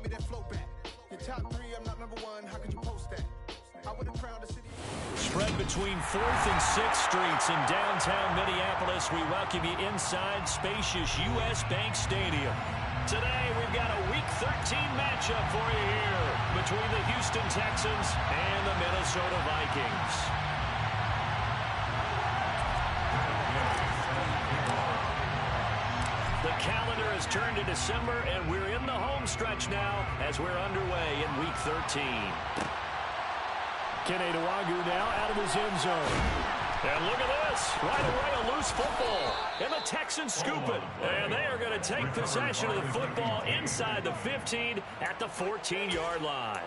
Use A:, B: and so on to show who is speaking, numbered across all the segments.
A: remind me that flow back. Your top three, I'm not number one. How could you post that? I would have crowned the city.
B: Spread between 4th and 6th Streets in downtown Minneapolis. We welcome you inside spacious U.S. Bank Stadium. Today, we've got a Week 13 matchup for you here between the Houston Texans and the Minnesota Vikings. The calendar has turned to December, and we're in the home stretch now as we're underway in Week 13. Kene Nwangwu now out of his end zone. And look at this. Right away, a loose football. And the Texans scoop it. And they are going to take possession of the football inside the 15 at the 14-yard line.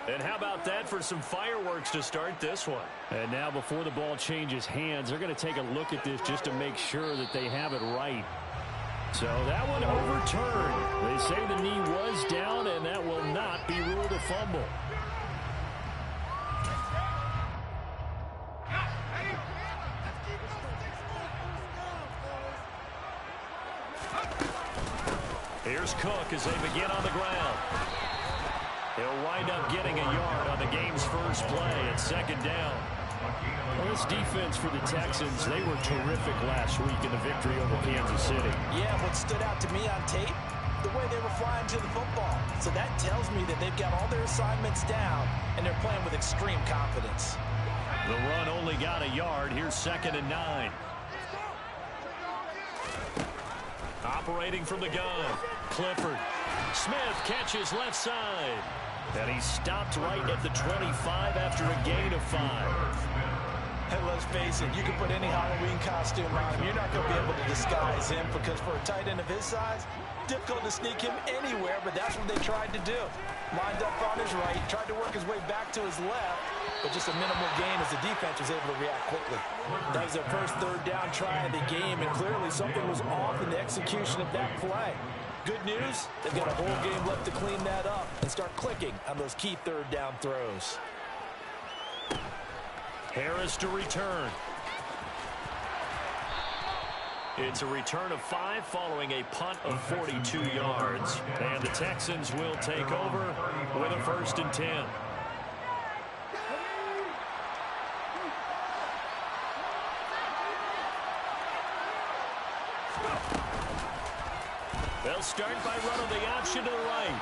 B: And how about that for some fireworks to start this one? And now before the ball changes hands, they're going to take a look at this just to make sure that they have it right. So that one overturned. They say the knee was down, and that will not be ruled a fumble. Here's Cook as they begin on the ground. He'll wind up getting a yard on the game's first play at 2nd down. Well, this defense for the Texans, they were terrific last week in the victory over Kansas City.
C: Yeah, what stood out to me on tape, the way they were flying to the football. So that tells me that they've got all their assignments down, and they're playing with extreme confidence.
B: The run only got a yard. Here's 2nd and 9. Operating from the gun, Clifford. Smith catches left side. And he stopped right at the 25 after a gain of 5.
C: And let's face it, you can put any Halloween costume on him. You're not going to be able to disguise him because for a tight end of his size, difficult to sneak him anywhere, but that's what they tried to do. Lined up on his right, tried to work his way back to his left, but just a minimal gain as the defense was able to react quickly. That was their first 3rd down try of the game, and clearly something was off in the execution of that play. Good news, they've got a whole game left to clean that up and start clicking on those key 3rd down throws.
B: Harris to return. It's a return of 5 following a punt of 42 yards. And the Texans will take over with a 1st and 10. They'll start by running the option to the right.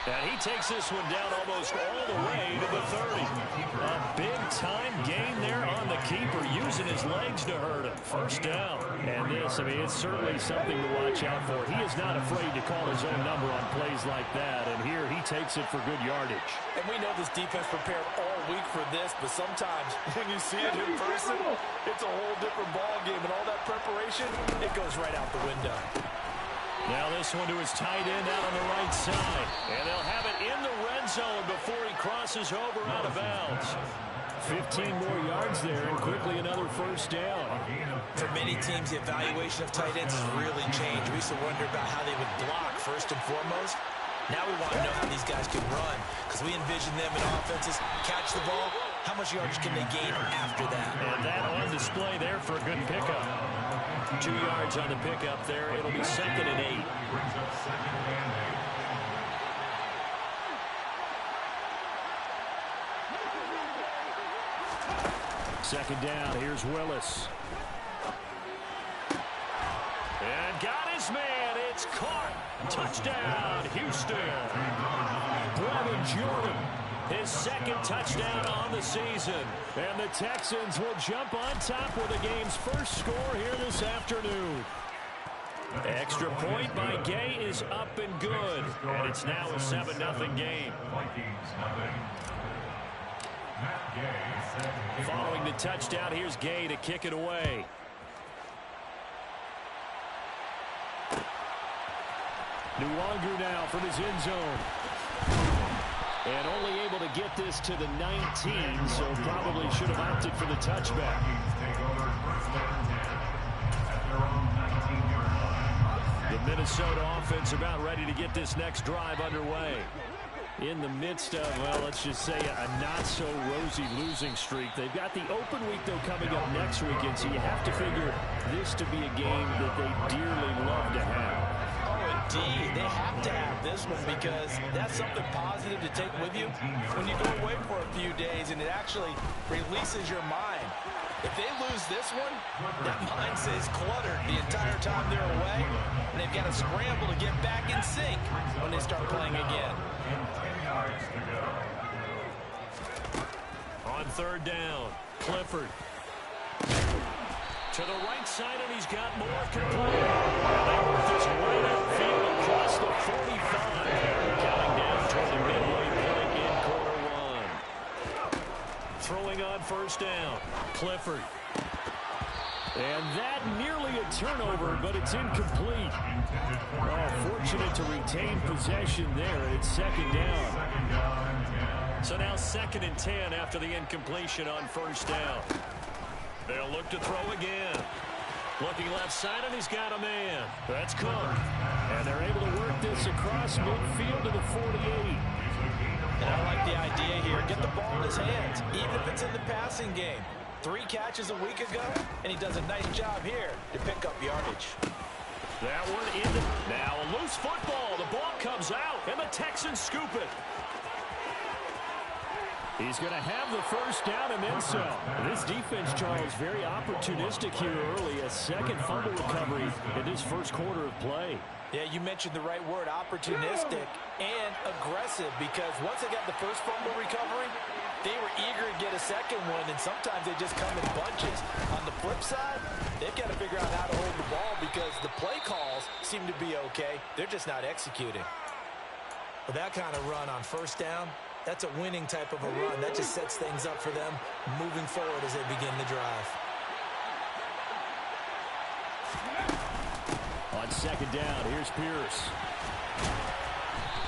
B: And he takes this one down almost all the way to the 30. A big-time gain there on the keeper, using his legs to hurt him. 1st down. And this, I mean, it's certainly something to watch out for. He is not afraid to call his own number on plays like that. And here he takes it for good yardage.
C: And we know this defense prepared all week for this, but sometimes when you see it in person, it's a whole different ball game. And all that preparation, it goes right out the window.
B: Now this one to his tight end out on the right side. And they'll have it in the red zone before he crosses over out of bounds. 15 more yards there, and quickly another 1st down.
C: For many teams, the evaluation of tight ends has really changed. We used to wonder about how they would block first and foremost. Now we want to know how these guys can run, because we envision them in offenses catch the ball. How much yardage can they gain after that?
B: And that on display there for a good pickup. 2 yards on the pickup there. It'll be 2nd and 8. Second down. Here's Willis. And got his man. It's caught. Touchdown, Houston. Brevin Jordan. His 2nd touchdown on the season. And the Texans will jump on top with the game's first score here this afternoon. Extra point by Gay is up and good. And it's now a 7-0 game. Following the touchdown, here's Gay to kick it away. Nwangwu now from his end zone. And only able to get this to the 19, so probably should have opted for the touchback. The Minnesota offense about ready to get this next drive underway. In the midst of, well, let's just say a not-so-rosy losing streak. They've got the open week, though, coming up next weekend, so you have to figure this to be a game that they dearly love to have.
C: Oh, indeed. They have to have this one because that's something positive to take with you when you go away for a few days, and it actually releases your mind. If they lose this one, that mind stays cluttered the entire time they're away, and they've got to scramble to get back in sync when they start playing again.
B: On third down, Clifford. To the right side, and he's got more complete. And they work this right upfield across the 45. Counting down toward the midway point in quarter one. Throwing on first down, Clifford. And that nearly a turnover, but it's incomplete. Oh, fortunate to retain possession there. It's second down. So now 2nd and 10 after the incompletion on first down. They'll look to throw again. Looking left side, and he's got a man. That's Cook. And they're able to work this across midfield to the 48.
C: And I like the idea here. Get the ball in his hands, even if it's in the passing game. 3 catches a week ago, and he does a nice job here to pick up yardage.
B: That one in. Now a loose football. The ball comes out, and the Texans scoop it. He's going to have the first down and then some. This defense, Charles, very opportunistic here early. A second fumble recovery in this first quarter of play.
C: Yeah, you mentioned the right word, opportunistic and aggressive, because once they got the first fumble recovery, they were eager to get a second one, and sometimes they just come in bunches. On the flip side, they've got to figure out how to hold the ball because the play calls seem to be okay. They're just not executing. With that kind of run on first down, that's a winning type of a run. That just sets things up for them moving forward as they begin the drive.
B: On second down, here's Pierce.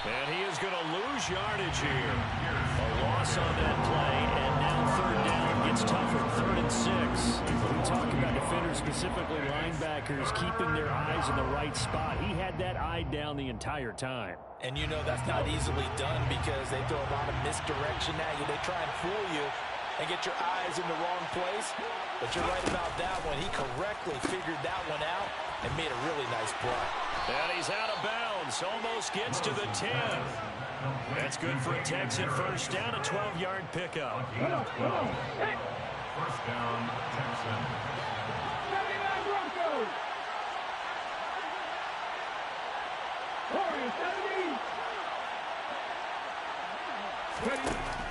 B: And he is going to lose yardage here. A loss on that play, and now third down gets tougher. 3rd and 6. We talk about defenders, specifically linebackers, keeping their eyes in the right spot. He had that eye down the entire time.
C: And you know that's not easily done because they throw a lot of misdirection at you. They try and fool you and get your eyes in the wrong place. But you're right about that one. He correctly figured that one out and made a really nice play.
B: And he's out of bounds. Almost gets to the 10. That's good for a Texan first down, a 12-yard pickup.
D: First down, Texan.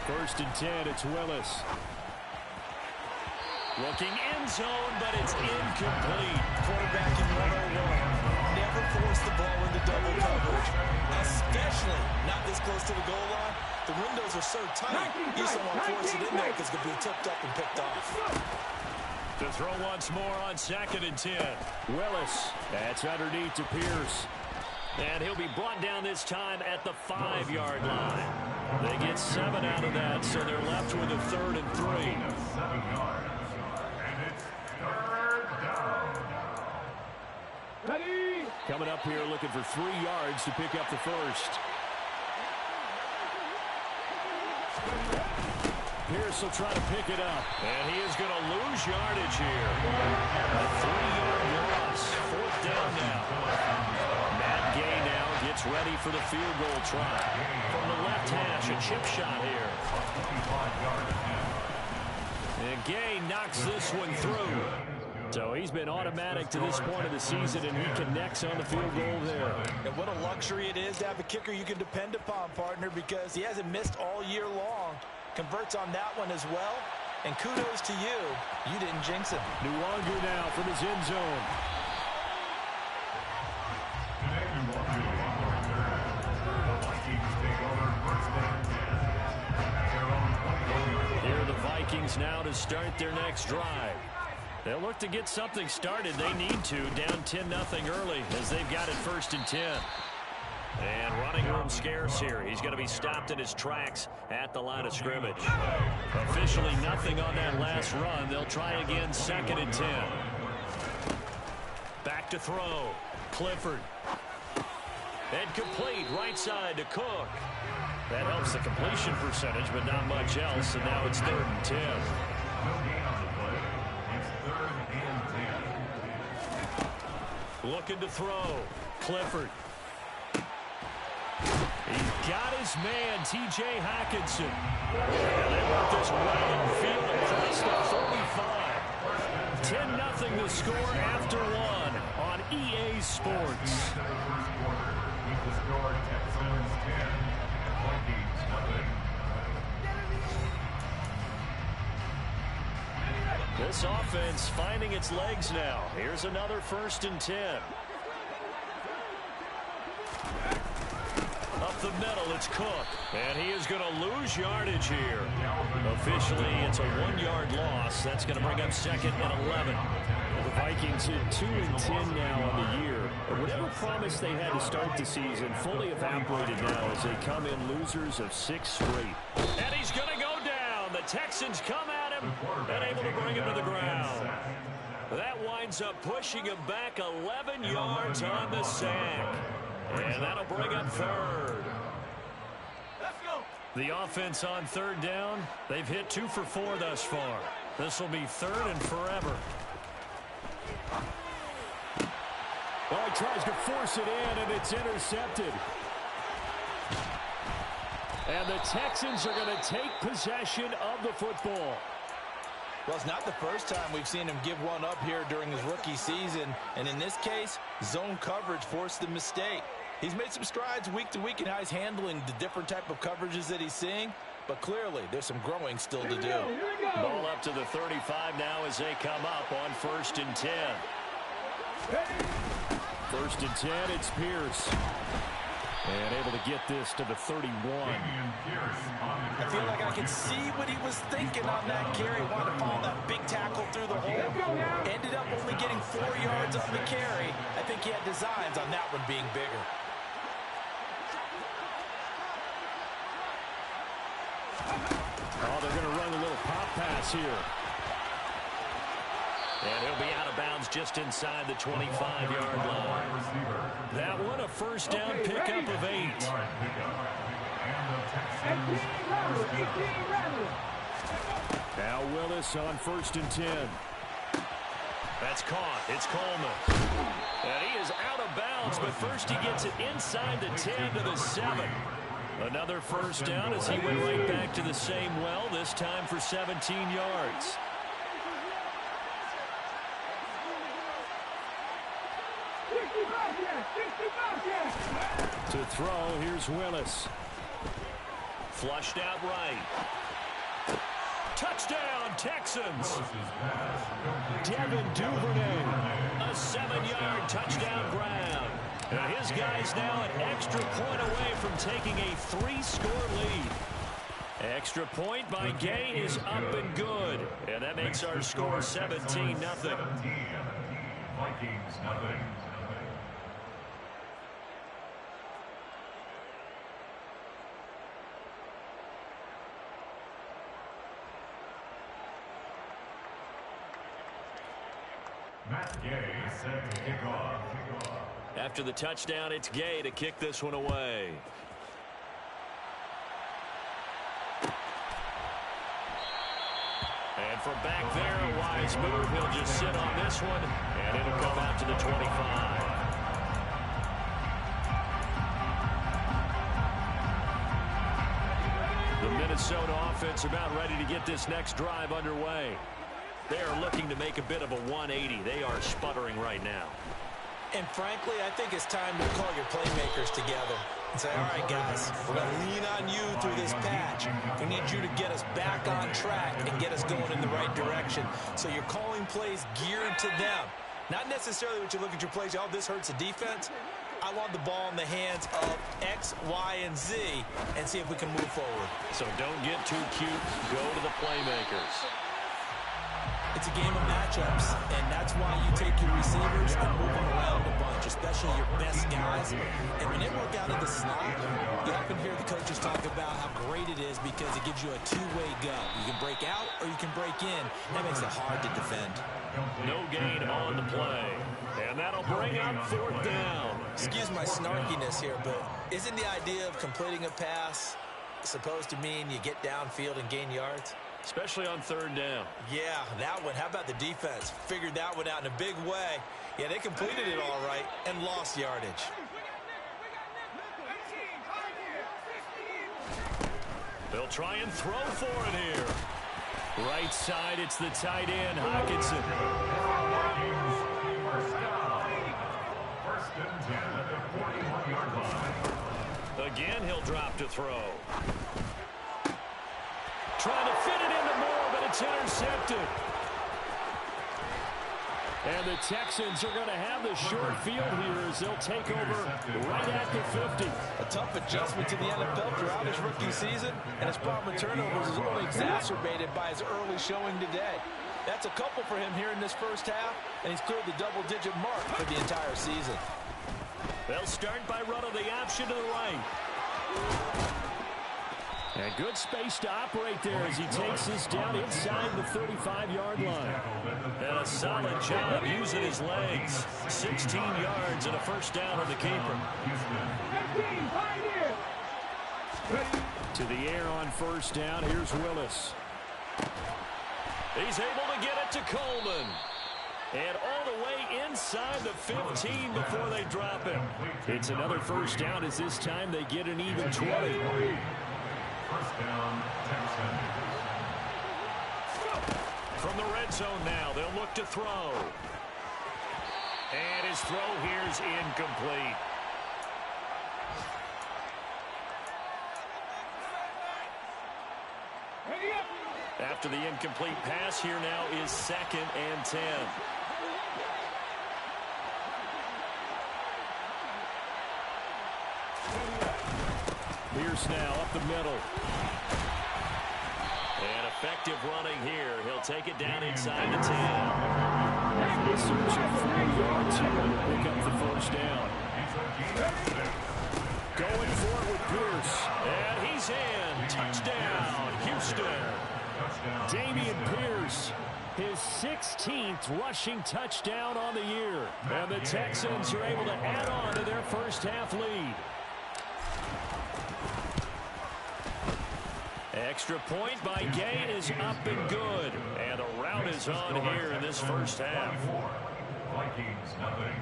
B: First and 10, it's Willis. Looking end zone, but it's incomplete.
C: Quarterback in 101. Never force the ball into double coverage, especially not this close to the goal line. The windows are so tight, you just don't want to force it in there because it's going to be tipped up and picked off.
B: To throw once more on 2nd and 10. Willis, that's underneath to Pierce. And he'll be brought down this time at the 5-yard line. They get 7 out of that, so they're left with a 3rd and 3.
D: 7 yards. And it's 3rd down.
B: Ready? Coming up here looking for 3 yards to pick up the first. Pierce will try to pick it up. And he is going to lose yardage here. A 3-yard loss. 4th down now. Matt Gay now gets ready for the field goal try. From the left hash, a chip shot here. And Gay knocks this one through. So he's been automatic to this point of the season, and he connects on the field goal there.
C: And what a luxury it is to have a kicker you can depend upon, partner, because he hasn't missed all year long. Converts on that one as well. And kudos to you. You didn't jinx him.
B: Nwangwu now from his end zone. Here are the Vikings now to start their next drive. They'll look to get something started. They need to, down 10-0 early as they've got it 1st and 10. And running room scarce here. He's going to be stopped in his tracks at the line of scrimmage. Officially nothing on that last run. They'll try again 2nd and 10. Back to throw. Clifford. And complete right side to Cook. That helps the completion percentage, but not much else. And now it's 3rd and 10. Looking to throw. Clifford. He's got his man, T.J. Hockenson. And they want this well field across the 35. 10-0 the score after one on EA Sports.
D: Keep the score Texans 10, Vikings nothing.
B: This offense finding its legs now. Here's another 1st and 10. Up the middle, it's Cook. And he is going to lose yardage here. Officially, it's a 1-yard loss. That's going to bring up 2nd and 11. The Vikings hit 2 and 10 now on the year. And whatever promise they had to start the season fully evaporated now as they come in losers of 6 straight. And he's going to go down. The Texans come at him and able to bring him to the ground. That winds up pushing him back 11 yards on the sack. And that'll bring up 3rd. The offense on 3rd down, they've hit 2 for 4 thus far. This will be 3rd and forever. Well, he tries to force it in, and it's intercepted. And the Texans are going to take possession of the football.
C: Well, it's not the first time we've seen him give one up here during his rookie season. And in this case, zone coverage forced the mistake. He's made some strides week to week in how he's handling the different type of coverages that he's seeing. But clearly, there's some growing still to do.
B: Ball up to the 35 now as they come up on 1st and 10. 1st and 10, it's Pierce. And able to get this to the 31.
C: I feel like I can see what he was thinking on that carry. Wanted to follow that big tackle through the hole. Ended up only getting 4 yards on the carry. I think he had designs on that one being bigger.
B: Oh, they're going to run a little pop pass here. And he'll be out of bounds just inside the 25-yard line. That one a 1st down pickup of 8. Now Willis on 1st and 10. That's caught. It's Coleman. And he is out of bounds, but first he gets it inside the 10 to the 7. Another 1st down as he went right back to the same well, this time for 17 yards. To throw, here's Willis. Flushed out right. Touchdown, Texans. Devin Duvernay. A 7-yard touchdown grab. And his guys now an extra point away from taking a 3-score lead. Extra point by Gay is up and good. And that makes our score 17-0.
D: Vikings nothing. Matt Gay set to kick off.
B: After the touchdown, it's Gay to kick this one away. And from back there, a wise move. He'll just sit on this one, and it'll come out to the 25. The Minnesota offense about ready to get this next drive underway. They are looking to make a bit of a 180. They are sputtering right now.
C: And frankly, I think it's time to call your playmakers together and say, all right, guys, we're going to lean on you through this patch. We need you to get us back on track and get us going in the right direction. So you're calling plays geared to them. Not necessarily what you look at your plays, oh, this hurts the defense. I want the ball in the hands of X, Y, and Z and see if we can move forward.
B: So don't get too cute. Go to the playmakers.
C: It's a game of matchups, and that's why you take your receivers and move them around a bunch, especially your best guys. And when they work out of the slot, you often hear the coaches talk about how great it is because it gives you a two-way go. You can break out or you can break in. That makes it hard to defend.
B: No gain on the play. And that'll bring up 4th down.
C: Excuse my snarkiness here, but isn't the idea of completing a pass supposed to mean you get downfield and gain yards?
B: especially on third down.
C: Yeah, that one. How about the defense? Figured that one out in a big way. Yeah, they completed it all right and lost yardage.
B: They'll try and throw for it here. Right side, it's the tight end, Hockenson.
D: First and 10 at the 41-yard line.
B: Again, he'll drop to throw. Trying to fit it into Moore, but it's intercepted. And the Texans are going to have the short field here as they'll take over right at the 50.
C: A tough adjustment to the NFL throughout his rookie season, and his problem with turnovers is only exacerbated by his early showing today. That's a couple for him here in this first half, and he's cleared the double-digit mark for the entire season.
B: They'll start by running the option to the right. And good space to operate there as he takes this down inside the 35-yard line. And a solid job using his legs. 16 yards and a first down on the keeper. To the air on first down. Here's Willis. He's able to get it to Coleman. And all the way inside the 15 before they drop him. It's another first down as this time they get an even 20.
D: First down, Texans.
B: From the red zone now, they'll look to throw. And his throw here's incomplete. After the incomplete pass, here now is 2nd and 10. Pierce now up the middle. And effective running here. He'll take it down inside the 10. He'll search it 3 yards here to pick up the first down. Going for it with Pierce. And he's in. Touchdown, Houston. Dameon Pierce, his 16th rushing touchdown on the year. And the Texans are able to add on to their first half lead. Extra point by Gay is up and good. And a rout is on here in this first half.
D: Vikings, nothing.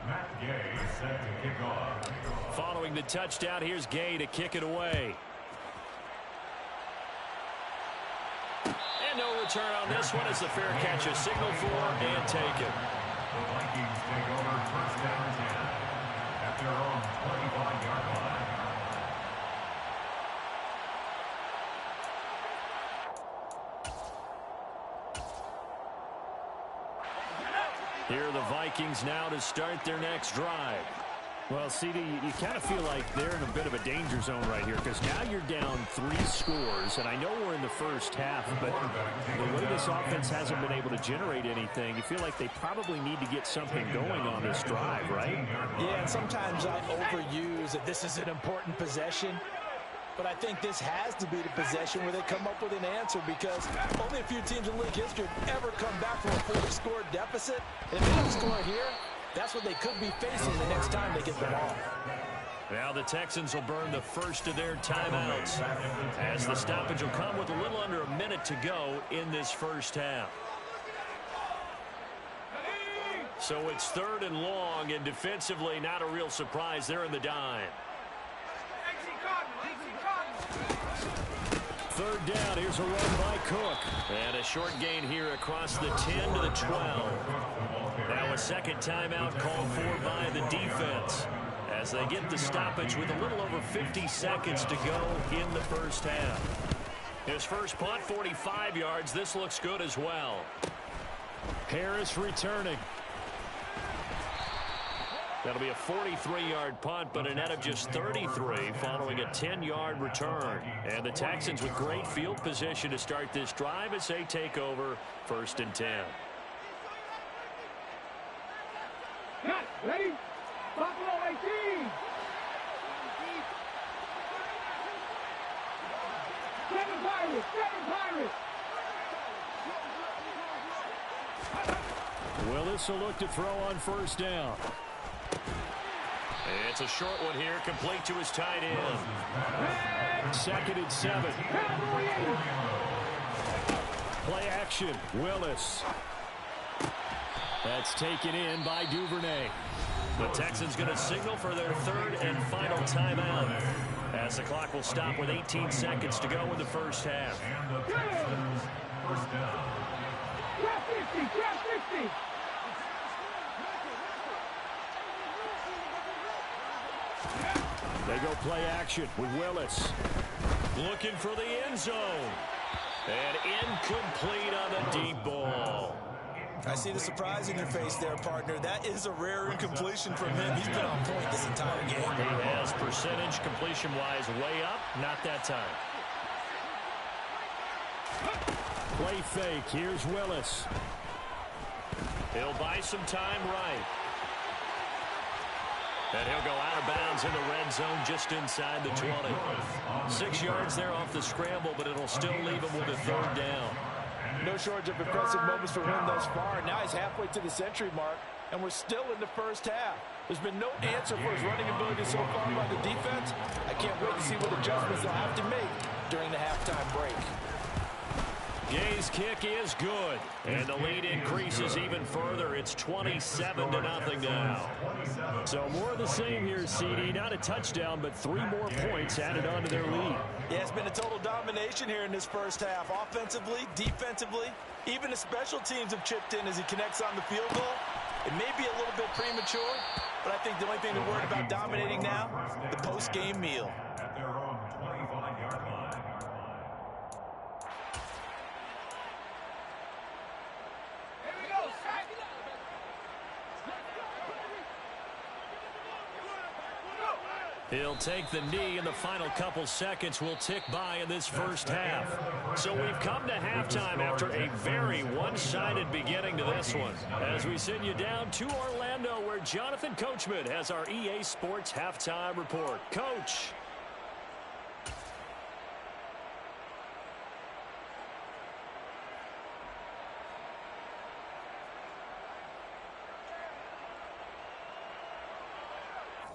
D: Matt Gay set to kick off.
B: Following the touchdown, here's Gay to kick it away. And no return on this one as the fair catch is signaled for and taken.
D: The Vikings take over first down 10 at their own 25-yard line.
B: Here are the Vikings now to start their next drive.
E: Well, CD, you kind of feel like they're in a bit of a danger zone right here because now you're down 3 scores, and I know we're in the first half, but the way this offense hasn't been able to generate anything, you feel like they probably need to get something going on this drive, right?
C: Yeah, and sometimes I overuse that this is an important possession, but I think this has to be the possession where they come up with an answer because only a few teams in league history have ever come back from a 40-score deficit. And if they don't score here, that's what they could be facing the next time they get the ball.
B: Now the Texans will burn the first of their timeouts as the stoppage will come with a little under a minute to go in this first half. So it's 3rd and long, and defensively not a real surprise. They're in the dime. 3rd down, here's a run by Cook. And a short gain here across the 10 to the 12. Now a second timeout called for by the defense as they get the stoppage with a little over 50 seconds to go in the first half. His first punt, 45 yards. This looks good as well. Harris returning. That'll be a 43-yard punt, but a net of just 33 following a 10-yard return. And the Texans with great field position to start this drive as they take over 1st and 10.
F: Ready? Buffalo 18. 7 Pirates, 7 Pirates.
B: Willis will look to throw on first down. It's a short one here, complete to his tight end.
E: 2nd and 7. Play action, Willis. That's taken in by Duvernay.
B: The Texans going to signal for their 3rd and final timeout, as the clock will stop with 18 seconds to go in the first half.
D: And the Texans first down.
F: Drop 50, drop 50.
E: They go play action with Willis.
B: Looking for the end zone. And incomplete on the deep ball.
C: I see the surprise in your face there, partner. That is a rare incompletion from him. He's been on point this entire game.
B: He has percentage completion-wise way up. Not that time.
E: Play fake. Here's Willis.
B: He'll buy some time right. And he'll go out of bounds in the red zone just inside the 20. 6 yards there off the scramble, but it'll still leave him with a 3rd down.
C: No shortage of impressive moments for him thus far. Now he's halfway to the century mark, and we're still in the first half. There's been no answer for his running ability so far by the defense. I can't wait to see what adjustments they'll have to make during the halftime break.
B: Gay's kick is good, and the lead increases even further. It's 27-0 now.
E: So more of the same here, CD. Not a touchdown, but 3 more points added on to their lead.
C: Yeah, it's been a total domination here in this first half. Offensively, defensively, even the special teams have chipped in as he connects on the field goal. It may be a little bit premature, but I think the only thing to worry about dominating now, the post-game meal.
D: At their own 25-yard line.
B: He'll take the knee, and the final couple seconds will tick by in this first half. So we've come to halftime after a very one-sided beginning to this one, as we send you down to Orlando, where Jonathan Coachman has our EA Sports Halftime Report. Coach.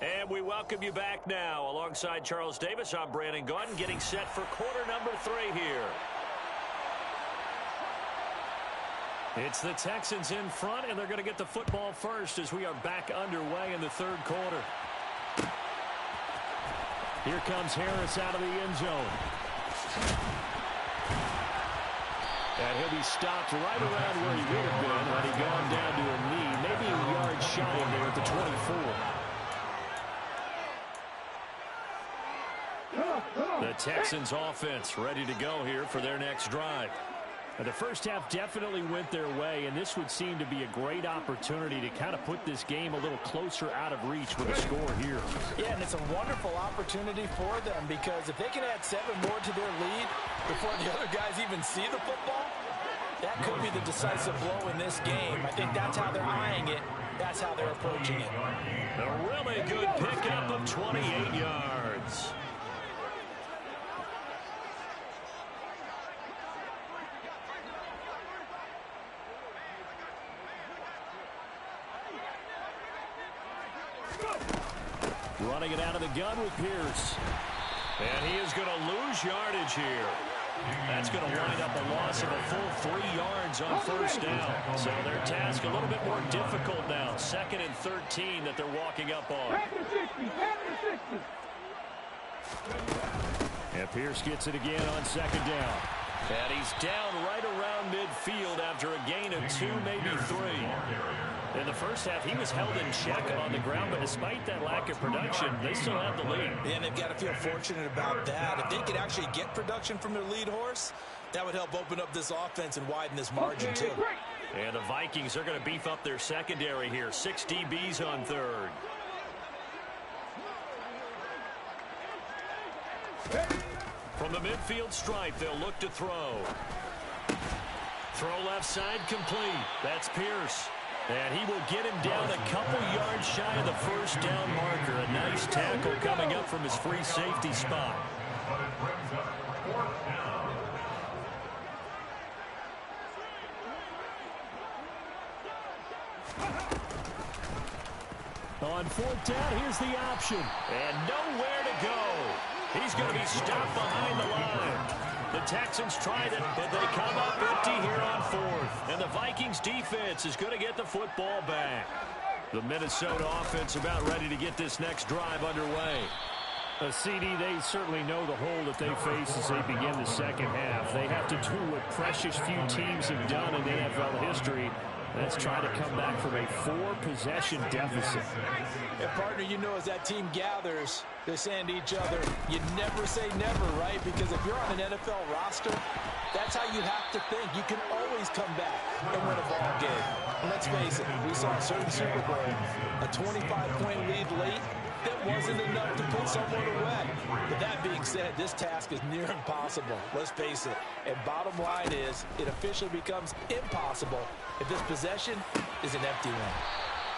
B: And we welcome you back now. Alongside Charles Davis, I'm Brandon Gaudin, getting set for quarter number 3 here. It's the Texans in front, and they're going to get the football first as we are back underway in the 3rd quarter.
E: Here comes Harris out of the end zone. And he'll be stopped right around where he would have been had he gone down to a knee, maybe a yard shy of there at the 24. The Texans offense ready to go here for their next drive. The first half definitely went their way, and this would seem to be a great opportunity to kind of put this game a little closer out of reach with a score here.
C: Yeah, and it's a wonderful opportunity for them, because if they can add 7 more to their lead before the other guys even see the football, that could be the decisive blow in this game. I think that's how they're eyeing it. That's how they're approaching it.
B: A really good pickup of 28 yards.
E: Running it out of the gun with Pierce.
B: And he is going to lose yardage here. That's going to wind up a loss of a full 3 yards on first down. So their task a little bit more difficult now. 2nd and 13 that they're walking up on.
F: Back to 60, back to 60.
E: And Pierce gets it again on 2nd down.
B: And he's down right around midfield after a gain of 2, maybe 3. In the first half, he was held in check on the ground, but despite that lack of production, they still have the lead.
C: And they've got to feel fortunate about that. If they could actually get production from their lead horse, that would help open up this offense and widen this margin, too.
B: And the Vikings are going to beef up their secondary here. 6 DBs on 3rd. From the midfield stripe, they'll look to throw. Throw left side complete. That's Pierce. And he will get him down a couple yards shy of the first down marker. A nice tackle coming up from his free safety spot.
D: But it brings up 4th down.
E: On fourth down, here's the option.
B: And nowhere to go. He's going to be stopped behind the line. The Texans tried it, but they come up empty here on fourth. And the Vikings defense is going to get the football back. The Minnesota offense about ready to get this next drive underway.
E: A CD, they certainly know the hole that they face as they begin the second half. They have to do what precious few teams have done in NFL history. That's try to come back from a 4-possession deficit.
C: And partner, you know, as that team gathers, they're saying to each other, you never say never, right? Because if you're on an NFL roster, that's how you have to think. You can always come back and win a ball game. And let's face it, we saw a certain Super Bowl, a 25-point lead late, that wasn't enough to put someone away. But that being said, this task is near impossible. Let's face it. And bottom line is, it officially becomes impossible if this possession is an empty one.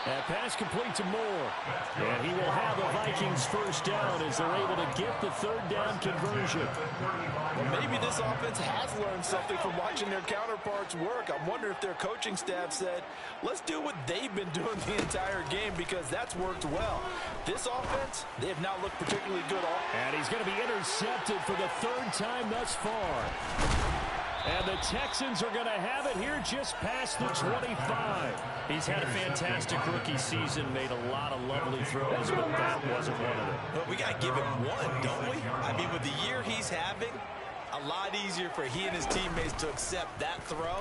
E: That pass complete to Moore. And he will have the Vikings first down as they're able to get the third down conversion.
C: Well, maybe this offense has learned something from watching their counterparts work. I wonder if their coaching staff said, let's do what they've been doing the entire game, because that's worked well. This offense, they have not looked particularly good.
E: And he's going to be intercepted for the third time thus far. And the Texans are going to have it here just past the 25.
B: He's had a fantastic rookie season, made a lot of lovely throws, but that wasn't one of them.
G: But we got to give him one, don't we? I mean, with the year he's having, a lot easier for he and his teammates to accept that throw,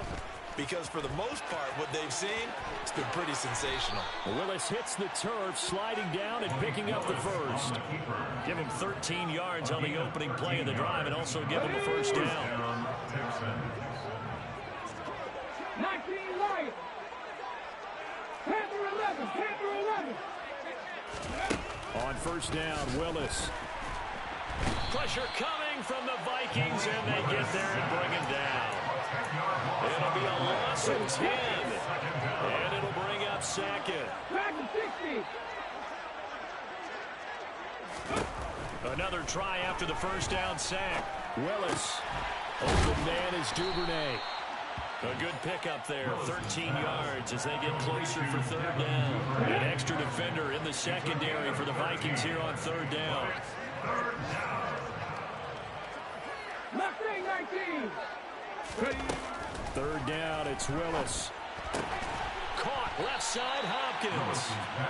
G: because for the most part, what they've seen, it's been pretty sensational.
E: Willis hits the turf, sliding down and picking up the first.
B: Give him 13 yards on the opening play of the drive and also give him a first down.
F: 19 Lions. Panther 11. Panther 11.
E: On first down, Willis.
B: Pressure coming from the Vikings, and they get there and bring him down. It'll be a loss of 10, and it'll bring up second.
F: Back to 60.
B: Another try after the first down sack.
E: Willis. Open man is Duvernay.
B: A good pickup there, 13 yards as they get closer for third down. An extra defender in the secondary for the Vikings here on third down.
F: Left wing 19.
E: Third down, it's Willis.
B: Caught left side, Hopkins.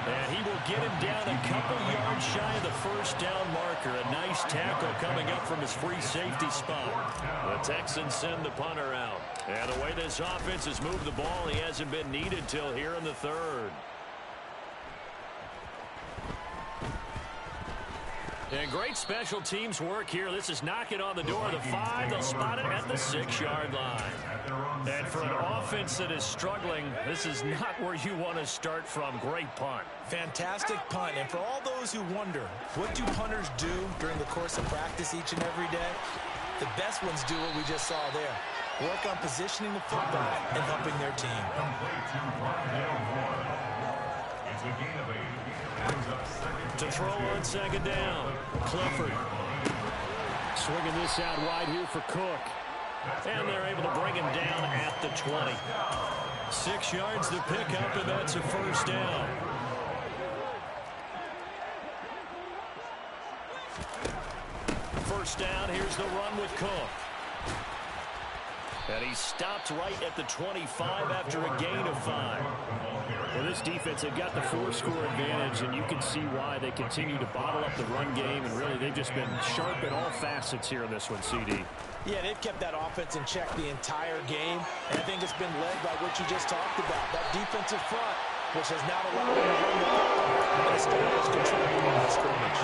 B: And he will get him down a couple yards shy of the first down marker. A nice tackle coming up from his free safety spot. The Texans send the punter out. And the way this offense has moved the ball, he hasn't been needed till here in the third. And great special teams work here. This is knocking on the door of the 5. They'll spot it at the 6-yard line. And for an offense that is struggling, this is not where you want to start from. Great punt.
C: Fantastic punt. And for all those who wonder, what do punters do during the course of practice each and every day? The best ones do what we just saw there. Work on positioning the football and helping their team.
B: To throw on second down, Clifford.
E: Swinging this out wide here for Cook.
B: And they're able to bring him down at the 20. 6 yards to pick up, and that's a first down. First down, here's the run with Cook. And he stopped right at the 25 after a gain of 5.
E: Well, this defense, they've got the 4-score advantage, and you can see why they continue to bottle up the run game, and really they've just been sharp in all facets here in this one, CD.
C: Yeah, they've kept that offense in check the entire game, and I think it's been led by what you just talked about, that defensive front, which has not allowed them to run the ball and establish control of the scrimmage.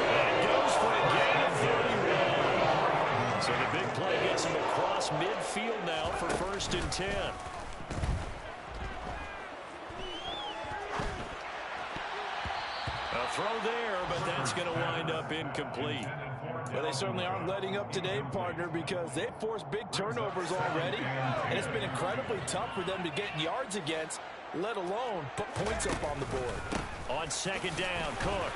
B: And goes for a gain of 31. So the big play gets him across midfield now for first and 10. A throw there, but that's going to wind up incomplete.
C: Well, they certainly aren't letting up today, partner, because they've forced big turnovers already, and it's been incredibly tough for them to get yards against, let alone put points up on the board.
B: On second down, Cook.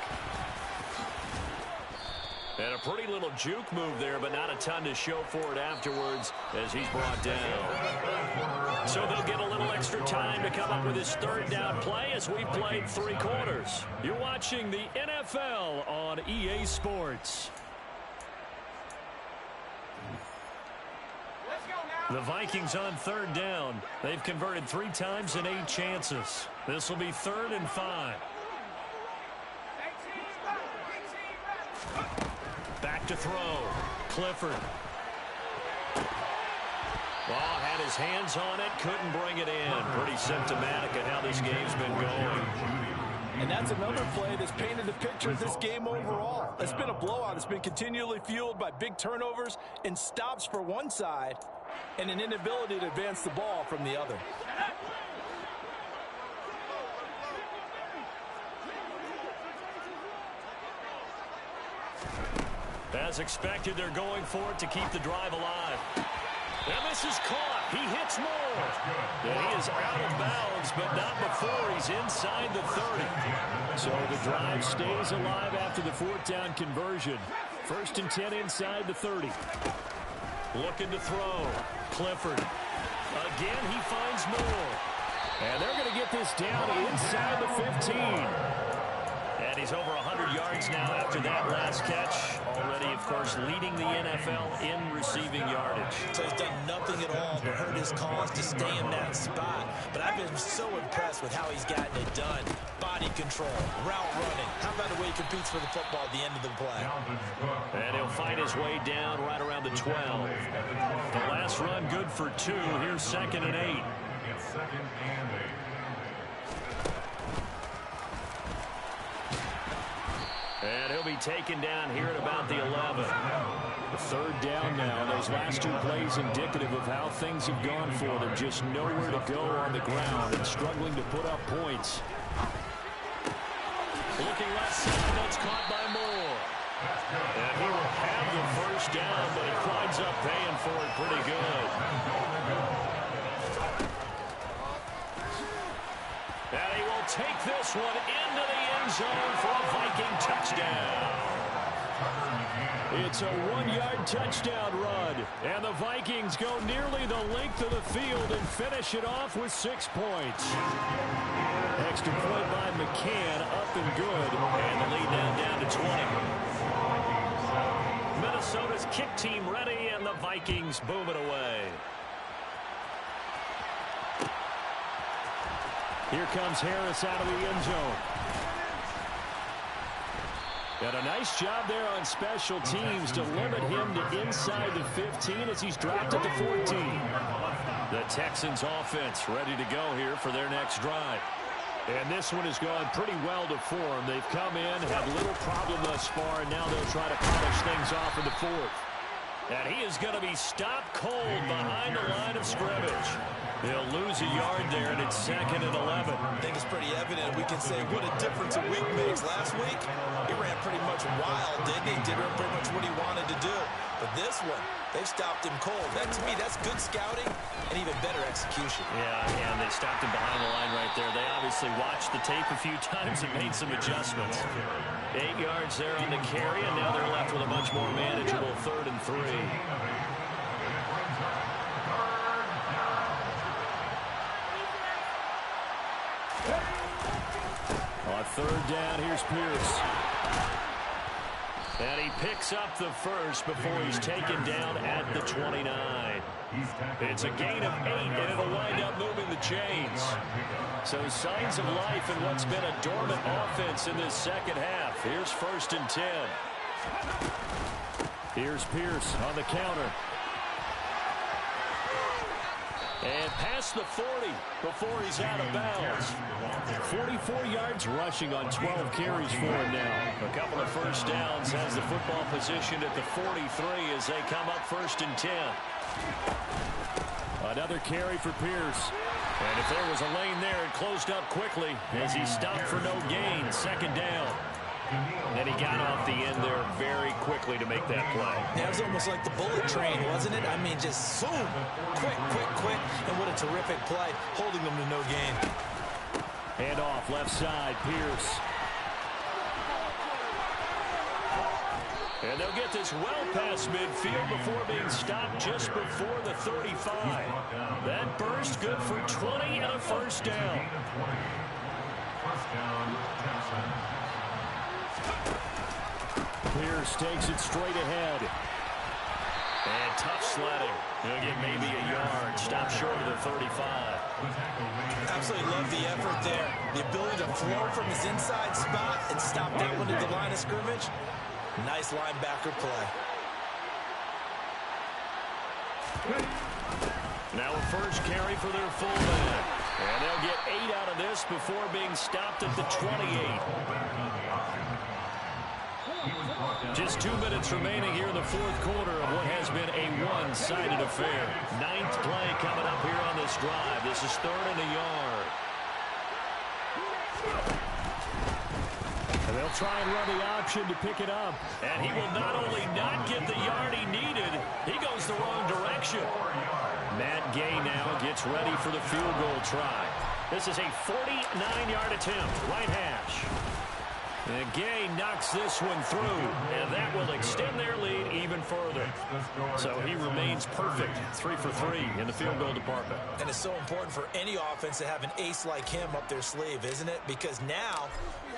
B: And a pretty little juke move there, but not a ton to show for it afterwards as he's brought down. So they'll get a little extra time to come up with his third down play as we played 3 quarters. You're watching the NFL on EA Sports. The Vikings on third down. They've converted 3 times in 8 chances. This will be 3rd and 5. Back to throw. Clifford. Well, had his hands on it, couldn't bring it in. Pretty symptomatic of how this game's been going.
C: And that's another play that's painted the picture of this game overall. It's been a blowout. It's been continually fueled by big turnovers and stops for one side and an inability to advance the ball from the other.
B: As expected, they're going for it to keep the drive alive. And this is caught. He hits more. And he is out of bounds, but not before he's inside the 30.
E: So the drive stays alive after the 4th down conversion. 1st and 10 inside the 30.
B: Looking to throw. Clifford. Again, he finds more.
E: And they're going to get this down inside the 15.
B: And he's over 100 yards now after that last catch. Already, of course, leading the NFL in receiving yardage.
G: So he's done nothing at all to hurt his cause to stay in that spot. But I've been so impressed with how he's gotten it done. Body control, route running. How about the way he competes for the football at the end of the play?
B: And he'll fight his way down right around the 12. The last run good for 2. Here's 2nd and 8.
D: It's 2nd and 8.
B: And he'll be taken down here at about the 11.
E: The 3rd down now. Those last 2 plays indicative of how things have gone for them. Just nowhere to go on the ground and struggling to put up points.
B: Looking left side, that's caught by Moore. And he will have the 1st down, but he climbs up paying for it pretty good. And he will take this one into the end zone for a Viking touchdown.
E: It's a 1-yard touchdown run. And the Vikings go nearly the length of the field and finish it off with 6 points. Extra point by McCann, up and good.
B: And the lead now down to 20. Minnesota's kick team ready, and the Vikings boom it away.
E: Here comes Harris out of the end zone. And a nice job there on special teams to limit him to inside the 15 as he's dropped at the 14.
B: The Texans offense ready to go here for their next drive.
E: And this one has gone pretty well to form. They've come in, had little problem thus far, and now they'll try to polish things off in the 4th.
B: And he is going to be stopped cold behind the line of scrimmage. They'll lose a yard there, and it's 2nd and 11.
G: I think it's pretty evident. We can say what a difference a week makes. Last week, he ran pretty much wild, didn't he? Did pretty much what he wanted to do. But this one, they've stopped him cold. That, to me, that's good scouting and even better execution.
B: Yeah, and they stopped him behind the line right there. They obviously watched the tape a few times and made some adjustments. 8 yards there on the carry, and now they're left with a much more manageable 3rd and 3.
E: On 3rd down, here's Pierce.
B: And he picks up the 1st before he's taken down at the 29. It's a gain of 8, and it'll wind up moving the chains. So signs of life in what's been a dormant offense in this 2nd half. Here's 1st and 10.
E: Here's Pierce on the counter.
B: And past the 40 before he's out of bounds.
E: 44 yards rushing on 12 carries for him now.
B: A couple of 1st downs, has the football positioned at the 43 as they come up 1st and 10.
E: Another carry for Pierce.
B: And if there was a lane there, it closed up quickly as he stopped for no gain. 2nd down. And he got off the end there very quickly to make that play.
G: That was almost like the bullet train, wasn't it? I mean, just boom, quick. And what a terrific play, holding them to no gain.
E: Hand off left side, Pierce.
B: And they'll get this well past midfield before being stopped just before the 35. That burst good for 20 and a first down.
D: First down, Texans.
E: Pierce takes it straight ahead.
B: And tough sledding. He'll get maybe a yard. Stop short of the 35.
C: Absolutely love the effort there. The ability to flow from his inside spot and stop that one at the line of scrimmage. Nice linebacker play.
B: Now a first carry for their fullback. And they'll get 8 out of this before being stopped at the 28. Just 2 minutes remaining here in the fourth quarter of what has been a one-sided affair. 9th play coming up here on this drive. This is 3rd and a yard.
E: And they'll try and run the option to pick it up.
B: And he will not only not get the yard he needed, he goes the wrong direction. Matt Gay now gets ready for the field goal try. This is a 49-yard attempt, right hash. And Gay knocks this one through, and that will extend their lead even further. So he remains perfect, 3 for 3 in the field goal department.
C: And it's so important for any offense to have an ace like him up their sleeve, isn't it? Because now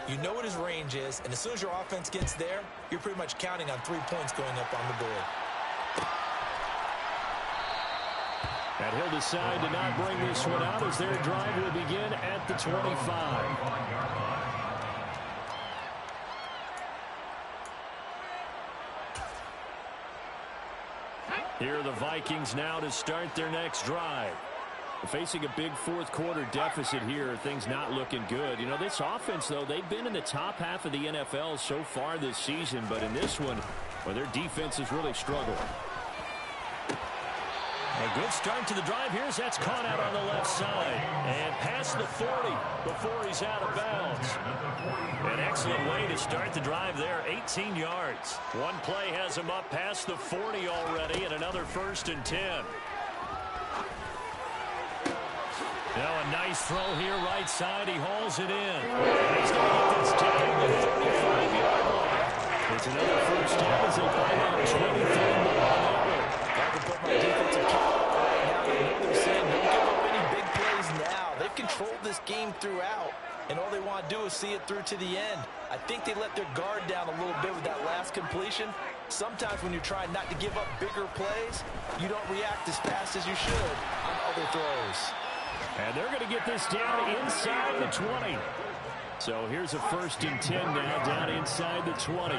C: you know what his range is, and as soon as your offense gets there, you're pretty much counting on 3 points going up on the board.
E: And he'll decide to not bring this one out as their drive will begin at the 25.
B: Here are the Vikings now to start their next drive.
E: Facing a big fourth quarter deficit here, things not looking good. You know, this offense, though, they've been in the top half of the NFL so far this season, but in this one, well, their defense has really struggled.
B: A good start to the drive here as that's caught out on the left side. And past the 40 before he's out of bounds. An excellent way to start the drive there, 18 yards. One play has him up past the 40 already, and another 1st and 10. Now a nice throw here right side. He hauls it in. And he's going to get this down to the 35-yard line.
E: It's another first down as they find out 23 more on that one.
C: I can put my defensive cap on right now. I know they're saying don't give up any big plays now. They've controlled this game throughout, and all they want to do is see it through to the end. I think they let their guard down a little bit with that last completion. Sometimes when you're trying not to give up bigger plays, you don't react as fast as you should on other throws.
E: And they're going to get this down inside the 20. So here's a 1st and 10 now down inside the 20.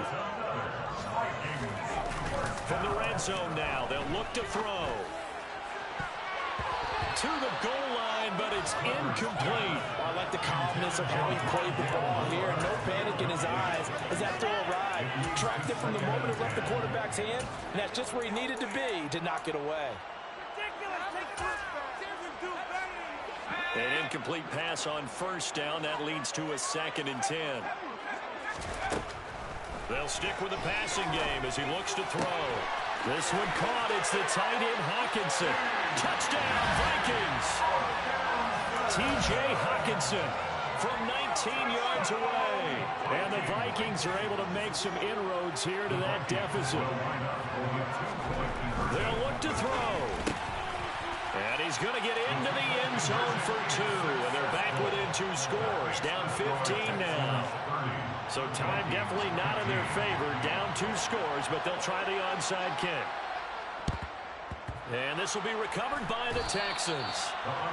B: From the red zone now, they'll look to throw. To the goal line, but it's incomplete.
C: I like the calmness of how he played the ball here. No panic in his eyes as that throw arrived. Tracked it from the moment it left the quarterback's hand, and that's just where he needed to be to knock it away.
B: An incomplete pass on 1st down. That leads to a 2nd and 10. They'll stick with the passing game as he looks to throw. This one caught. It's the tight end Hockenson. Touchdown, Vikings. T.J. Hockenson from 19 yards away. And the Vikings are able to make some inroads here to that deficit. They'll look to throw. And he's going to get into the end zone for 2. And they're back within 2 scores. Down 15 now. So time definitely not in their favor. Down 2 scores, but they'll try the onside kick. And this will be recovered by the Texans.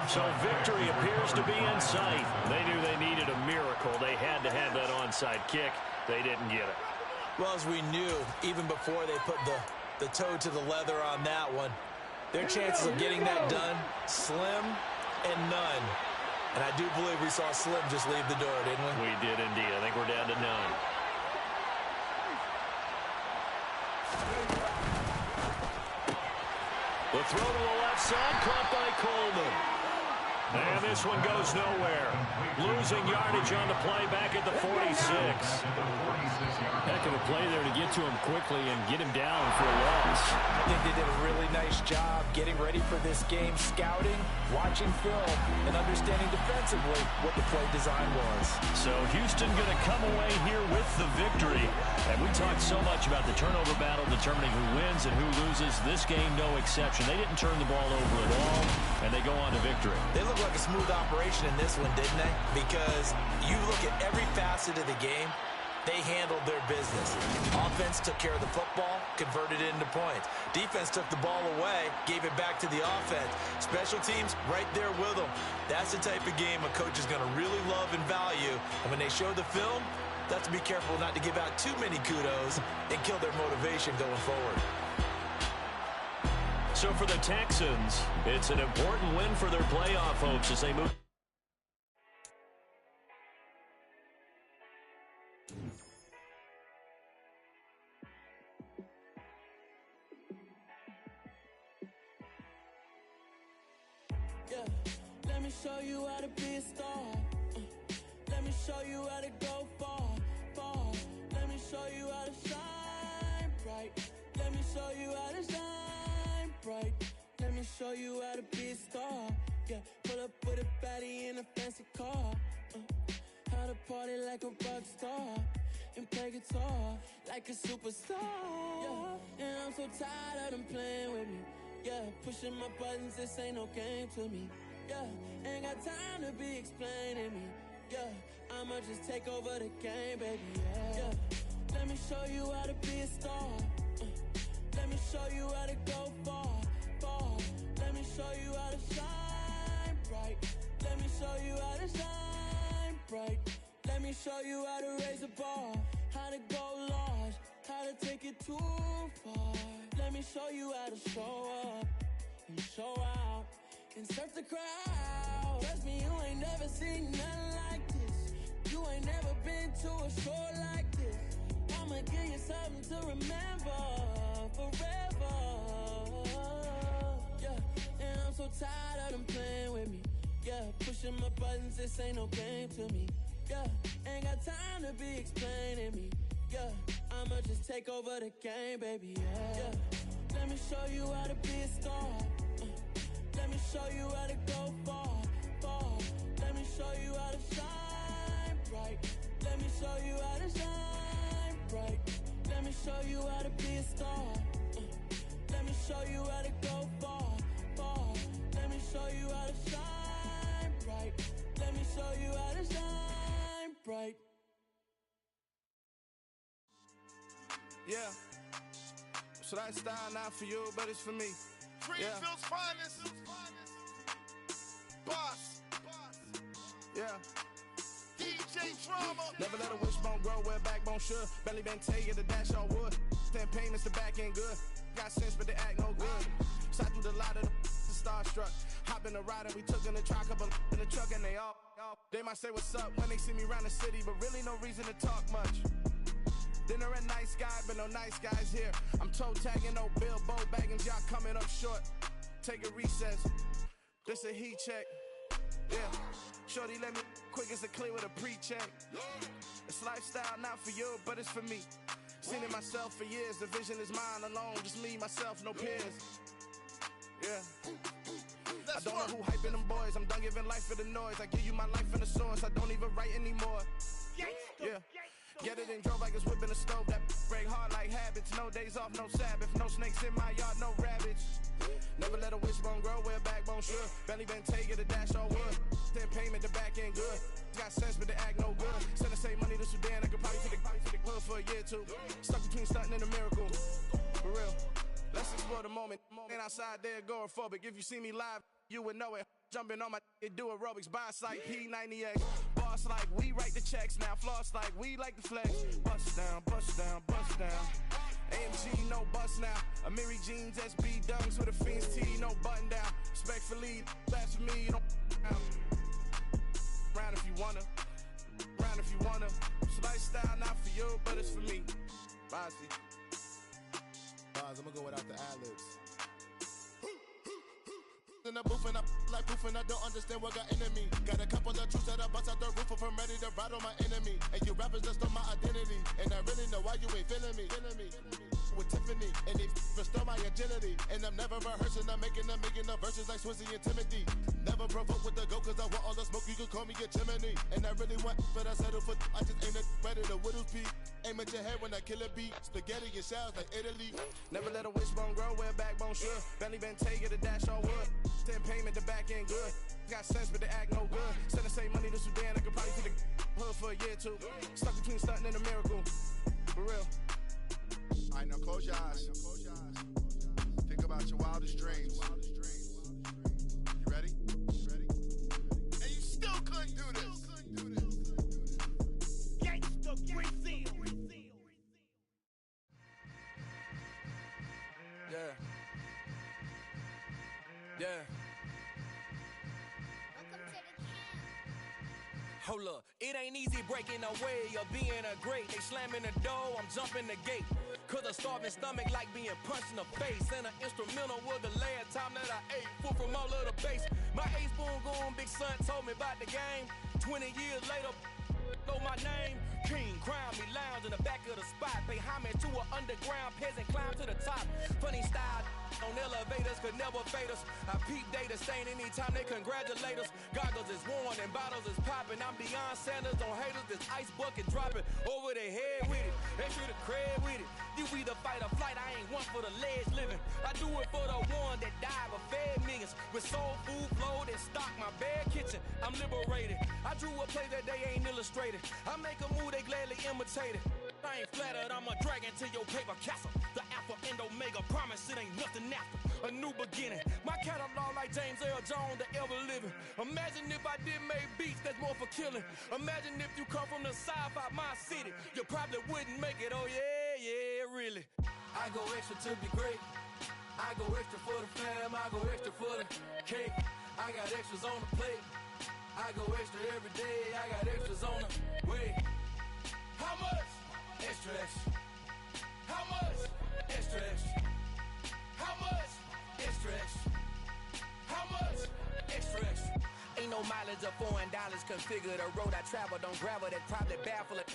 B: So victory appears to be in sight. They knew they needed a miracle. They had to have that onside kick. They didn't get it.
C: Well, as we knew, even before they put the toe to the leather on that one, their chances of getting that done, slim and none. And I do believe we saw Slim just leave the door, didn't we?
B: We did indeed. I think we're down to none. The throw to the left side, caught by Coleman. And this one goes nowhere. Losing yardage on the play back at the 46.
E: Heck of a play there to get to him quickly and get him down for a loss.
C: I think they did a really nice job getting ready for this game, scouting, watching film, and understanding defensively what the play design was.
B: So Houston going to come away here with the victory. And we talked so much about the turnover battle determining who wins and who loses. This game, no exception. They didn't turn the ball over at all, and they go on to victory.
G: They look like a smooth operation in this one, didn't they? Because you look at every facet of the game, they handled their business. Offense took care of the football, converted it into points. Defense took the ball away, gave it back to the offense. Special teams, right there with them. That's the type of game a coach is going to really love and value. And when they show the film, they have to be careful not to give out too many kudos and kill their motivation going forward.
B: So for the Texans, it's an important win for their playoff hopes as they move.
H: Yeah, let me show you how to be a star. Let me show you how to go far, far. Let me show you how to shine bright. Let me show you how to shine bright. Let me show you how to be a star. Yeah, pull up with a baddie in a fancy car. How to party like a rock star and play guitar like a superstar. Yeah, and I'm so tired of them playing with me. Yeah, pushing my buttons, this ain't no game to me. Yeah, ain't got time to be explaining me. Yeah, I'ma just take over the game, baby. Yeah, let me show you how to be a star. Let me show you how to go far, far. Let me show you how to shine bright. Let me show you how to shine bright. Let me show you how to raise the bar, how to go large, how to take it too far. Let me show you how to show up and show out and surf the crowd. Trust me, you ain't never seen nothing like this. You ain't never been to a show like this. I'ma give you something to remember forever. Yeah, and I'm so tired of them playing with me. Yeah, pushing my buttons, this ain't no game to me. Yeah, ain't got time to be explaining me. Yeah, I'ma just take over the game, baby. Yeah, let me show you how to be a star. Let me show you how to go far, far. Let me show you how to shine bright. Let me show you how to shine bright. Let me show you how to be a star. Let me show you how to go far, far. Let me show you how to shine bright. Let me show you how to shine bright.
A: Yeah. So that style not for you, but it's for me.
I: Greenfield's finest. Boss.
A: Yeah.
I: DJ Drama.
A: Never let a wishbone grow where a backbone should. Belly been take it, the dash all wood. 10 payments, the back end good. Got sense, but they act no good. Side through the lot of the starstruck. Hop in the ride and we took in the truck, couple in the truck, and they all. They might say what's up when they see me around the city, but really no reason to talk much. Dinner a nice guy, but no nice guys here. I'm toe tagging, no Bilbo Baggins, y'all coming up short. Take a recess. This a heat check. Yeah. Shorty let me quick as a clear with a pre-check. It's lifestyle not for you, but it's for me. Seen it myself for years. The vision is mine alone. Just me, myself, no peers. Yeah. I don't know who hyping them boys. I'm done giving life for the noise. I give you my life in the source. I don't even write anymore. Yeah. Get it and drove like it's whipping a stove. That break hard like habits. No days off, no Sabbath. No snakes in my yard, no rabbits. Never let a wishbone grow where a backbone should. Belly been take it, a dash all wood. 10 payment, the back end good. Got sense, but they act no good. Send the same money to Sudan. I could probably take the club for a year or two. Stuck between stunting and a miracle. For real. Let's explore the moment. Ain't outside there agoraphobic. If you see me live, you would know it. Jumping on my do aerobics, buy like P90X. Boss like we write the checks now. Floss like we like the flex. Bust down, bust down, bust down. AMG, no bust now. Amiri jeans, SB dunks with a Fiends T, no button down. Respectfully, that's for me, you don't round if you wanna. Round if you wanna. So lifestyle not for you, but it's for me. Bossy. Boss, I'm gonna go without the ad-libs. in the booth and I like proof and I don't understand what got into me. Got a couple of truths that I bust out the roof if I'm ready to ride on my enemy. And you rappers just on my identity, and I really know why you ain't feeling me. With Tiffany, and they restore my agility. And I'm never rehearsing, I'm making a million of verses like Swizzy and Timothy. Never provoke with the go, cause I want all the smoke, you can call me a chimney. And I really want, but I settle for, I just aim at ready to Whittles Peak. Aim at your head when I kill a beat. Spaghetti and shells like Italy. Never let a wishbone grow where backbone should. Bentley Bentay, get a dash on wood. 10 payment, the back end good. Got sense, but they act no good. Send the same money to Sudan, I could probably see the hood for a year or two. Stuck between stunting and a miracle. For real.
I: All right, now close your eyes. Think about your wildest dreams. You ready? And you still couldn't do this. Gangsta Brazil.
H: Yeah. Hold up, it ain't easy breaking away or being a great. They slamming the door, I'm jumping the gate. Cause a starving stomach like being punched in the face. And an instrumental was the last time that I ate. Full from all of the bass. My ace spoon goon, big son told me about the game. 20 years later, know my name. King, crown me, lounge in the back of the spot. Pay homage to an underground peasant, climb to the top. Funny style on elevators could never fade us. I peep data stain anytime they congratulate us. Goggles is worn and bottles is popping. I'm Deion Sanders on haters, this ice bucket dropping over their head with it. Extra the cred with it. You either fight or flight, I ain't one for the ledge living. I do it for the one that died but fed millions. With soul food flowed and stock my bad kitchen. I'm liberated. I drew a play that they ain't illustrated. I make a move they gladly imitated. I ain't flattered, I'm a dragon to your paper castle. The alpha and omega, promise it ain't nothing after. A new beginning. My catalog like James Earl Jones, the ever living. Imagine if I did make beats that's more for killing. Imagine if you come from the south out my city. You probably wouldn't make it, oh yeah, really. I go extra to be great. I go extra for the fam, I go extra for the cake. I got extras on the plate. I go extra every day, I got extras on the way. How much? Extra, extra. How much? Extra, extra. How much? Extra, extra. How much? Extra, extra. Ain't no mileage of $4 configure the road I travel. Don't gravel that probably baffle it.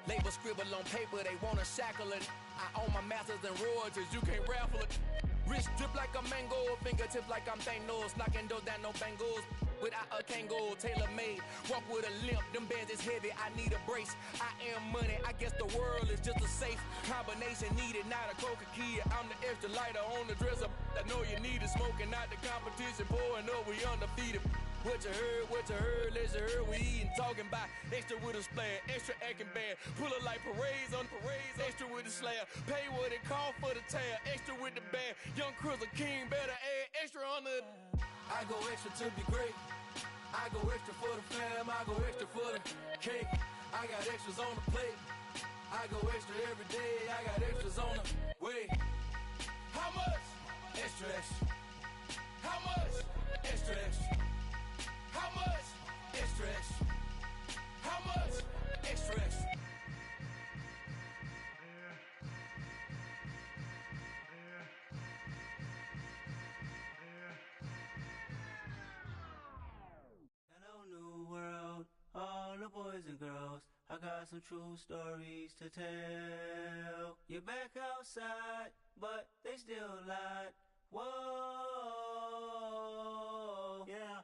H: Label scribble on paper, they wanna shackle it. I own my masters and royalties, you can't raffle it. Wrist drip like a mango, fingertips like I'm Thanos. Knocking doors down, no bangles. Without a Kango, tailor-made. Walk with a limp, them bands is heavy, I need a brace. I am money, I guess the world is just a safe combination needed, not a coca key. I'm the extra lighter on the dresser. I know you need it, smoking out the competition, pouring up, we undefeated. What you heard, let's hear we eatin', talking about extra with a splash, extra acting bad, pull it like parades on parades, extra with the slab, pay what it call for the tab, extra with the band, young Chris a king, better add extra on the. I go extra to be great, I go extra for the fam, I go extra for the cake, I got extras on the plate, I go extra every day, I got extras on the way. How much? Extra, extra. How much? Extra, extra. How much? Extra, extra. How much? Extra, extra.
J: Hello, new world, all the boys and girls. I got some true stories to tell. You're back outside, but they still lied. Whoa, yeah.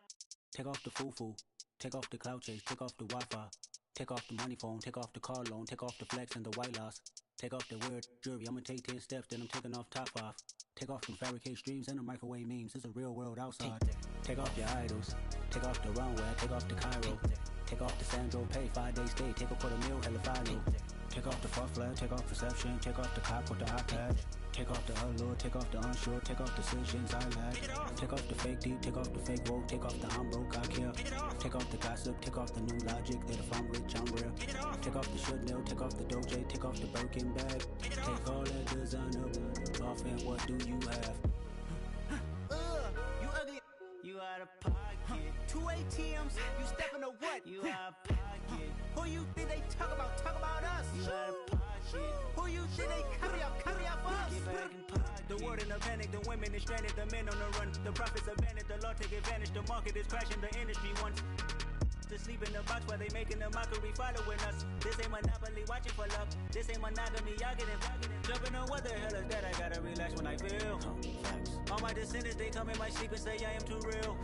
J: Take off the foo-foo, take off the cloud chase, take off the Wi-Fi, take off the money phone, take off the car loan, take off the flex and the white loss, take off the weird jewelry, I'ma take 10 steps, then I'm taking off top 5. Take off them fabricated streams and the microwave memes, it's a real world outside. Take off your idols, take off the runway, take off the Cairo, take off the Sandro Pay, 5 days stay, take a $250,000, hella follow. Take off the far flag, take off perception, take off the cop with the iPad. Take off the allure, take off the unsure, take off decisions I lack. Take off the fake deep, take off the fake woke, take off the I'm broke, I care. Take off the gossip, take off the new logic that if I'm rich, I'm real. Take off the should know, take off the Doja, take off the Birkin bag. Take all that designer off and what do you have?
F: You ugly.
J: You out of pocket.
F: 2 ATMs, you stepping to what?
J: You out of pocket.
F: Who you think they talk about? Talk about us.
J: You out of pocket. shit. Who you think they carry up for us? Get back in pocket. The world in a panic, the women is stranded, the men on the run. The profits abandoned, the law take advantage. The market is crashing, the industry wants to sleep in the box while they making a mockery following us. This ain't Monopoly, watching for love. This ain't monogamy, y'all getting jumping on what the hell is that? I gotta relax when I feel. All my descendants, they come in my sleep and say I am too real.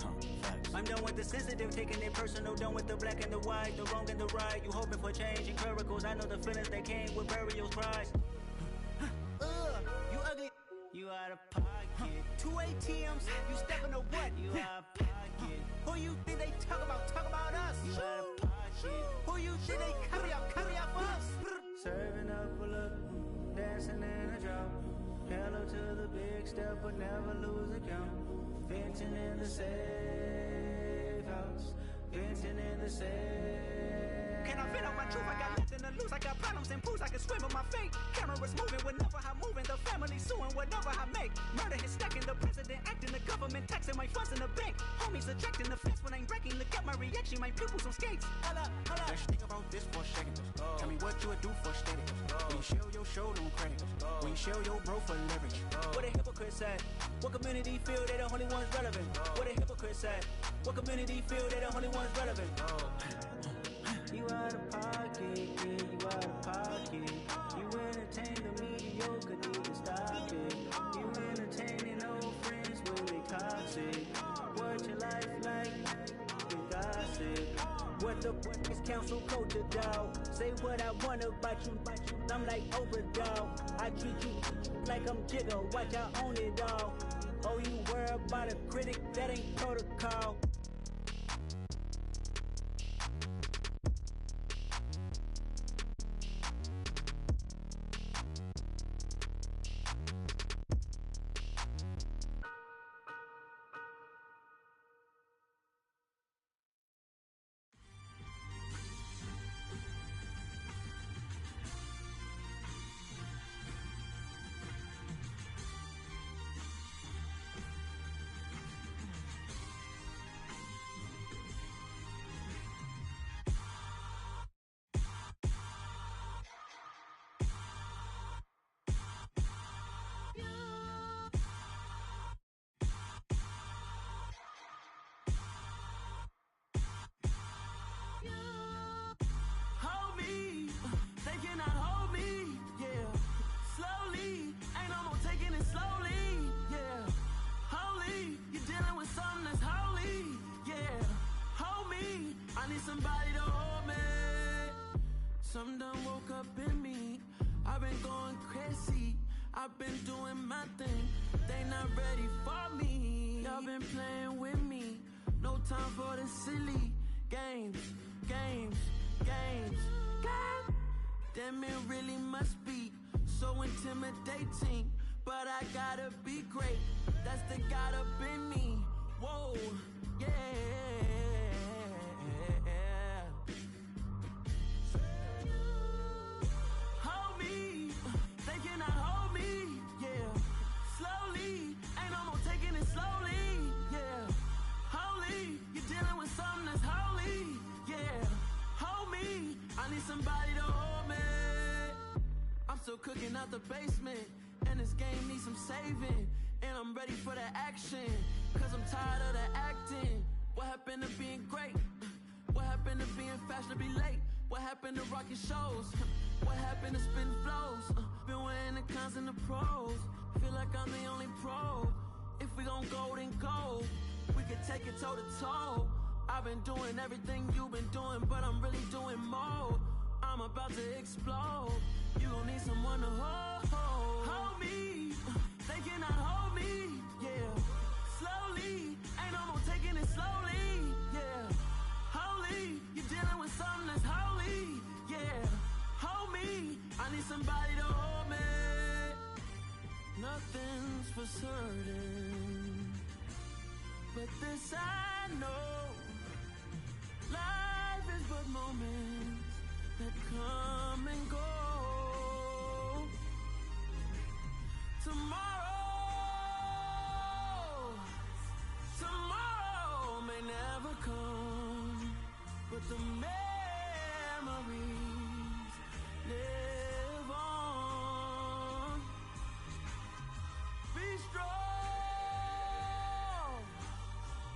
J: I'm done with the sensitive, taking it personal. Done with the black and the white, the wrong and the right. You hoping for change and miracles. I know the feelings that came with burial cries. You ugly. You out of pocket. 2 ATMs, you stepping to what? You out of pocket. Who you think they talk about? Talk about us. You out of pocket. Who you think they carry up for us? Serving up a look, dancing in a drop. Hello to the big step, but never lose a count. Venting in the safe house. Venting in the safe. Can I vent on my truth? I got nothing to lose. I got problems and pools. I can swim with my fate. Cameras moving whenever I'm moving. The family suing whatever I make. Murder is stacking. The president acting. The government taxing my funds in the bank. Homies attracting the fence when I'm breaking. Look at my reaction. My pupils on skates. Holla, holla. Let's think about this for a second. Tell me what you would do for steady. When you show your show, no credit. When you show your bro for leverage. What a hypocrite said. What community feel they the only ones relevant? What a hypocrite said. What community feel they the only ones relevant? You out of pocket, yeah, you out of pocket. You entertain the mediocre, need to stop it. You entertaining old friends when they toxic. What your life like? You gossip. What the is council culture, dog? Say what I want about you, I'm like Oprah, dog. I treat you like I'm Jigga, watch I own it, dog. Oh, you worry about a critic, that ain't protocol.
H: Something done woke up in me. I've been going crazy. I've been doing my thing. They not ready for me. Y'all been playing with me. No time for the silly games. Damn, it really must be so intimidating. But I gotta be great. That's the God up in me. Whoa, yeah. Somebody to hold me. I'm still cooking out the basement, and this game needs some saving. And I'm ready for the action, cause I'm tired of the acting. What happened to being great? What happened to being fashionably late? What happened to rocking shows? What happened to spitting flows? Been weighing the cons and the pros. Feel like I'm the only pro. If we gon' go, then go. We can take it toe to toe. I've been doing everything you've been doing, but I'm really doing more. I'm about to explode. You gon' need someone to hold me. They cannot hold me, yeah. Slowly, ain't no more taking it slowly, yeah. Holy, you're dealing with something that's holy, yeah. Hold me, I need somebody to hold me. Nothing's for certain, but this I know. Life is but moments that come and go. Tomorrow may never come, but the memories live on. strong.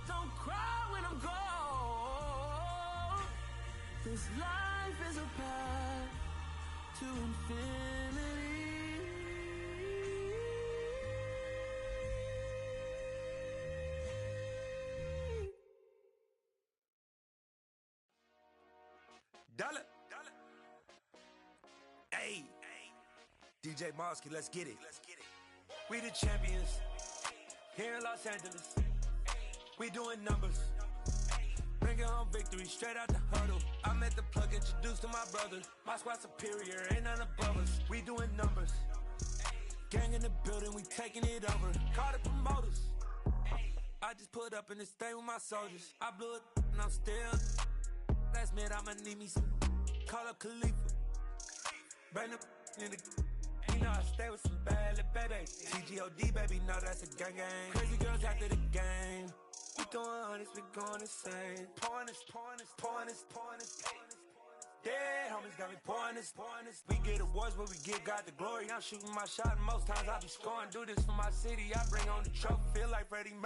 H: Don't cry when I'm gone. This life is a path to infinity.
K: Dollar. Hey, DJ Mosky, let's get it. We the champions here in Los Angeles. We doing numbers. Bringing home victory straight out the huddle. I'm at the plug, introduced to my brother. My squad superior, ain't none above us. We doing numbers. Gang in the building, we taking it over. Call the promoters. I just put up in this thing with my soldiers. I blew it and I'm still. Last minute I'ma need me some. Call up Khalifa. Bring the in the. You know I stay with some bad little baby. TGOD baby, know that's a gang gang. Crazy girls after the game. We doing hundreds, we going insane. Pouring this. Dead homies got me pouring this. We get awards, but we give God the glory. I'm shooting my shot, and most times I be scoring. Do this for my city, I bring on the trophy. Feel like Freddie Mercury.